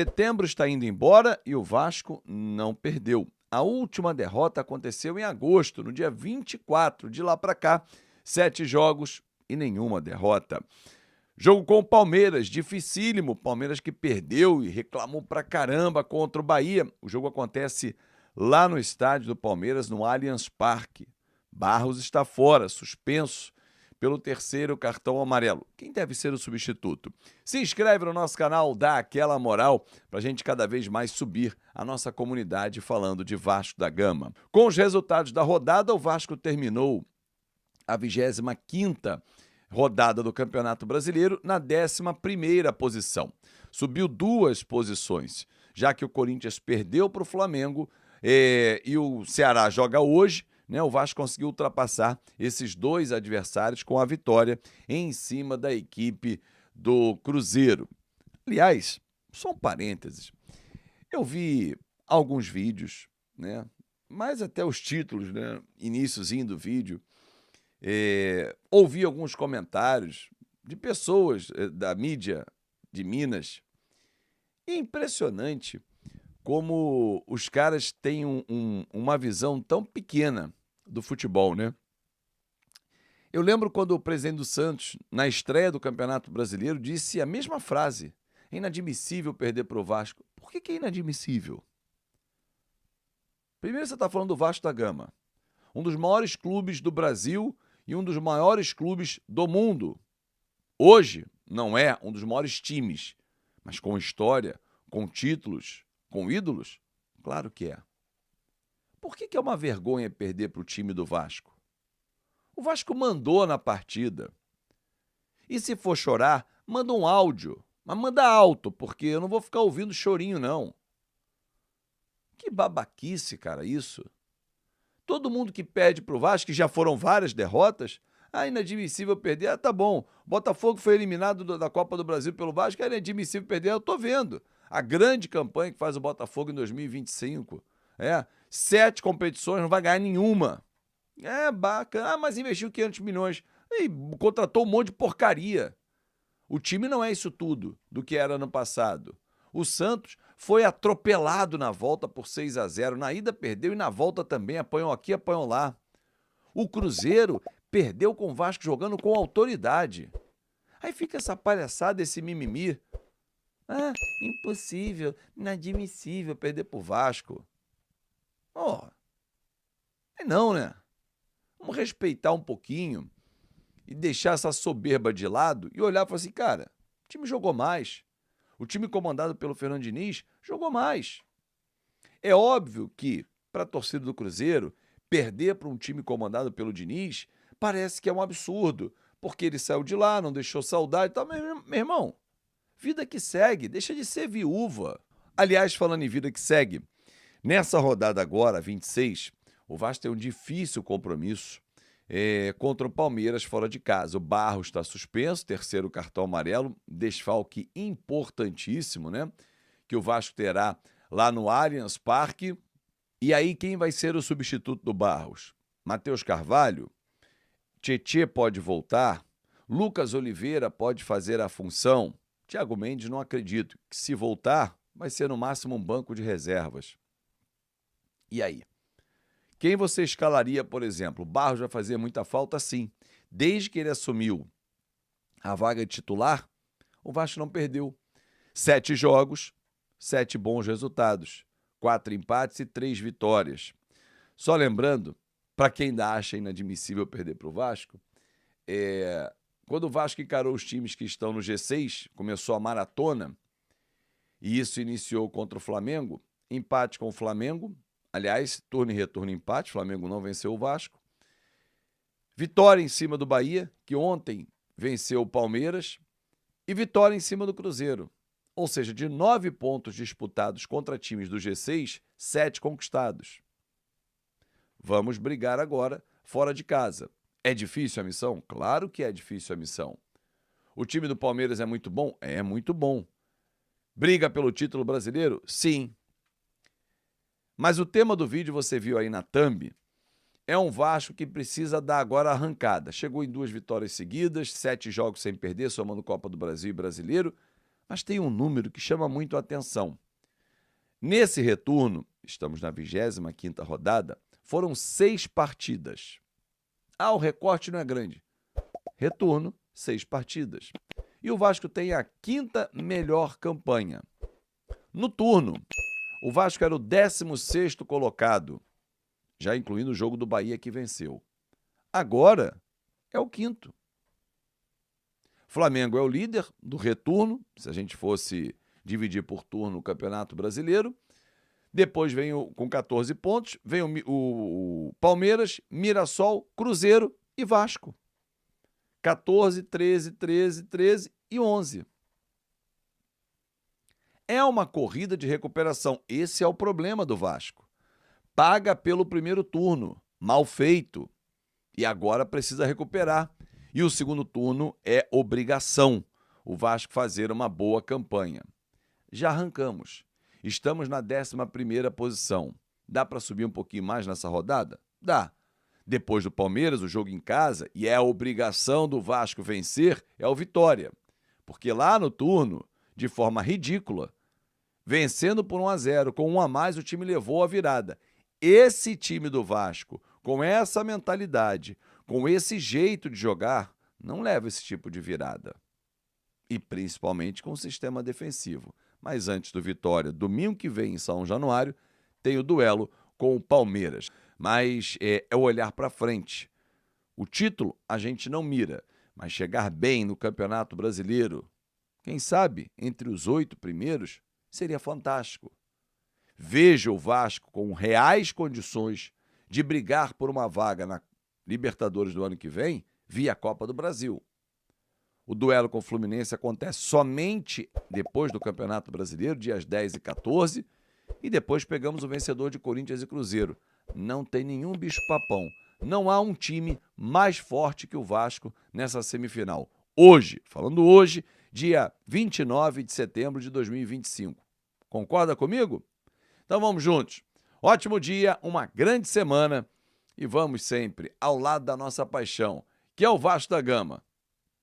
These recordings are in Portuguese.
Setembro está indo embora e o Vasco não perdeu. A última derrota aconteceu em agosto, no dia 24. De lá para cá, 7 jogos e nenhuma derrota. Jogo com o Palmeiras, dificílimo. Palmeiras que perdeu e reclamou pra caramba contra o Bahia. O jogo acontece lá no estádio do Palmeiras, no Allianz Parque. Barros está fora, suspenso pelo terceiro cartão amarelo. Quem deve ser o substituto? Se inscreve no nosso canal, dá aquela moral pra gente cada vez mais subir a nossa comunidade falando de Vasco da Gama. Com os resultados da rodada, o Vasco terminou a 25ª rodada do Campeonato Brasileiro na 11ª posição. Subiu 2 posições, já que o Corinthians perdeu para o Flamengo e o Ceará joga hoje, né? O Vasco conseguiu ultrapassar esses 2 adversários com a vitória em cima da equipe do Cruzeiro. Aliás, só um parênteses, eu vi alguns vídeos, né? Mas até os títulos, né? Iniciozinho do vídeo, ouvi alguns comentários de pessoas da mídia de Minas. E é impressionante como os caras têm uma visão tão pequena do futebol, né? Eu lembro quando o presidente do Santos, na estreia do Campeonato Brasileiro, disse a mesma frase: é inadmissível perder para o Vasco. Por que é inadmissível? Primeiro você está falando do Vasco da Gama, um dos maiores clubes do Brasil e um dos maiores clubes do mundo. Hoje não é um dos maiores times, mas com história, com títulos, com ídolos, claro que é. Por que é uma vergonha perder para o time do Vasco? O Vasco mandou na partida. E se for chorar, manda um áudio, mas manda alto, porque eu não vou ficar ouvindo chorinho, não. Que babaquice, cara, isso. Todo mundo que perde pro Vasco, que já foram várias derrotas, é inadmissível perder. Ah, tá bom, Botafogo foi eliminado da Copa do Brasil pelo Vasco, é inadmissível perder. Eu tô vendo a grande campanha que faz o Botafogo em 2025. 7 competições, não vai ganhar nenhuma. É bacana, mas investiu 500 milhões e contratou um monte de porcaria. O time não é isso tudo do que era ano passado. O Santos foi atropelado na volta por 6-0. Na ida perdeu e na volta também. Apanhou aqui, apanhou lá. O Cruzeiro perdeu com o Vasco jogando com autoridade. Aí fica essa palhaçada, esse mimimi. Ah, impossível, inadmissível perder pro Vasco. Não, né? Vamos respeitar um pouquinho e deixar essa soberba de lado e olhar e falar assim, cara, o time jogou mais. O time comandado pelo Fernando Diniz jogou mais. É óbvio que, para a torcida do Cruzeiro, perder para um time comandado pelo Diniz parece que é um absurdo, porque ele saiu de lá, não deixou saudade e tal. Mas, meu irmão, vida que segue, deixa de ser viúva. Aliás, falando em vida que segue, nessa rodada agora, 26, o Vasco tem um difícil compromisso contra o Palmeiras fora de casa. O Barros está suspenso, terceiro cartão amarelo, desfalque importantíssimo, né? Que o Vasco terá lá no Allianz Parque. E aí quem vai ser o substituto do Barros? Matheus Carvalho? Tietê pode voltar? Lucas Oliveira pode fazer a função? Thiago Mendes não acredito, que se voltar vai ser no máximo um banco de reservas. E aí? Quem você escalaria, por exemplo? O Barros vai fazer muita falta, sim. Desde que ele assumiu a vaga de titular, o Vasco não perdeu. 7 jogos, 7 bons resultados. 4 empates e 3 vitórias. Só lembrando, para quem ainda acha inadmissível perder para o Vasco, quando o Vasco encarou os times que estão no G6, começou a maratona, e isso iniciou contra o Flamengo, empate com o Flamengo. Aliás, turno e retorno empate, o Flamengo não venceu o Vasco. Vitória em cima do Bahia, que ontem venceu o Palmeiras. E vitória em cima do Cruzeiro. Ou seja, de 9 pontos disputados contra times do G6, 7 conquistados. Vamos brigar agora fora de casa. É difícil a missão? Claro que é difícil a missão. O time do Palmeiras é muito bom? É muito bom. Briga pelo título brasileiro? Sim. Mas o tema do vídeo você viu aí na thumb, é um Vasco que precisa dar agora a arrancada. Chegou em 2 vitórias seguidas, 7 jogos sem perder, somando Copa do Brasil e Brasileiro. Mas tem um número que chama muito a atenção. Nesse retorno, estamos na 25ª rodada, foram 6 partidas. O recorte não é grande. Retorno, 6 partidas. E o Vasco tem a 5ª melhor campanha. No turno, o Vasco era o 16º colocado, já incluindo o jogo do Bahia que venceu. Agora é o 5º. Flamengo é o líder do retorno, se a gente fosse dividir por turno o Campeonato Brasileiro. Depois vem com 14 pontos, vem o Palmeiras, Mirassol, Cruzeiro e Vasco. 14, 13, 13, 13 e 11. É uma corrida de recuperação. Esse é o problema do Vasco. Paga pelo primeiro turno, mal feito, e agora precisa recuperar. E o segundo turno é obrigação, o Vasco fazer uma boa campanha. Já arrancamos. Estamos na 11ª posição. Dá para subir um pouquinho mais nessa rodada? Dá. Depois do Palmeiras, o jogo em casa, e é a obrigação do Vasco vencer, é o Vitória. Porque lá no turno, de forma ridícula, vencendo por 1-0, com 1 a mais, o time levou a virada. Esse time do Vasco, com essa mentalidade, com esse jeito de jogar, não leva esse tipo de virada. E principalmente com o sistema defensivo. Mas antes do Vitória, domingo que vem em São Januário, tem o duelo com o Palmeiras. Mas é o olhar para frente. O título a gente não mira, mas chegar bem no Campeonato Brasileiro, quem sabe entre os 8 primeiros, seria fantástico. Veja o Vasco com reais condições de brigar por uma vaga na Libertadores do ano que vem via Copa do Brasil. O duelo com o Fluminense acontece somente depois do Campeonato Brasileiro, dias 10 e 14, e depois pegamos o vencedor de Corinthians e Cruzeiro. Não tem nenhum bicho-papão. Não há um time mais forte que o Vasco nessa semifinal. Hoje, falando hoje, dia 29 de setembro de 2025. Concorda comigo? Então vamos juntos. Ótimo dia, uma grande semana e vamos sempre ao lado da nossa paixão, que é o Vasco da Gama.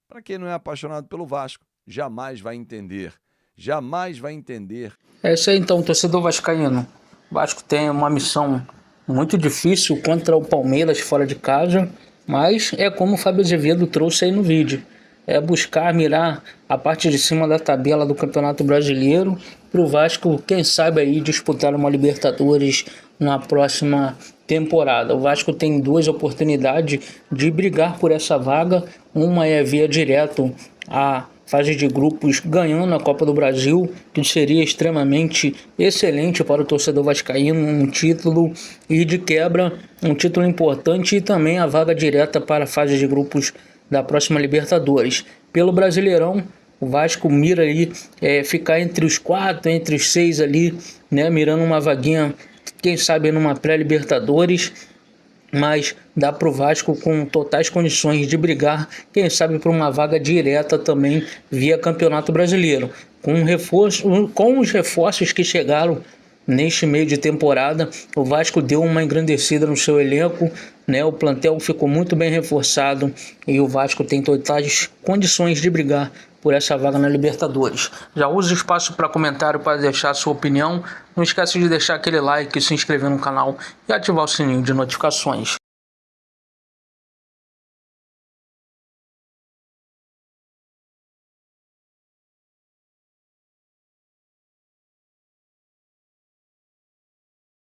Para quem não é apaixonado pelo Vasco, jamais vai entender. Jamais vai entender. É isso aí então, torcedor vascaíno. O Vasco tem uma missão muito difícil contra o Palmeiras fora de casa, mas é como o Fábio Azevedo trouxe aí no vídeo. É buscar mirar a parte de cima da tabela do Campeonato Brasileiro para o Vasco, quem sabe aí, disputar uma Libertadores na próxima temporada. O Vasco tem 2 oportunidades de brigar por essa vaga. Uma é via direto à fase de grupos ganhando a Copa do Brasil, que seria extremamente excelente para o torcedor vascaíno, um título e de quebra, um título importante e também a vaga direta para a fase de grupos da próxima Libertadores. Pelo Brasileirão, o Vasco mira aí ficar entre os 4, entre os 6 ali, né, mirando uma vaguinha, quem sabe numa pré-Libertadores, mas dá para o Vasco com totais condições de brigar, quem sabe por uma vaga direta também via Campeonato Brasileiro. Com os reforços que chegaram neste meio de temporada, o Vasco deu uma engrandecida no seu elenco, né? O plantel ficou muito bem reforçado e o Vasco tem totais condições de brigar por essa vaga na Libertadores. Já use o espaço para comentário para deixar a sua opinião. Não esquece de deixar aquele like, se inscrever no canal e ativar o sininho de notificações.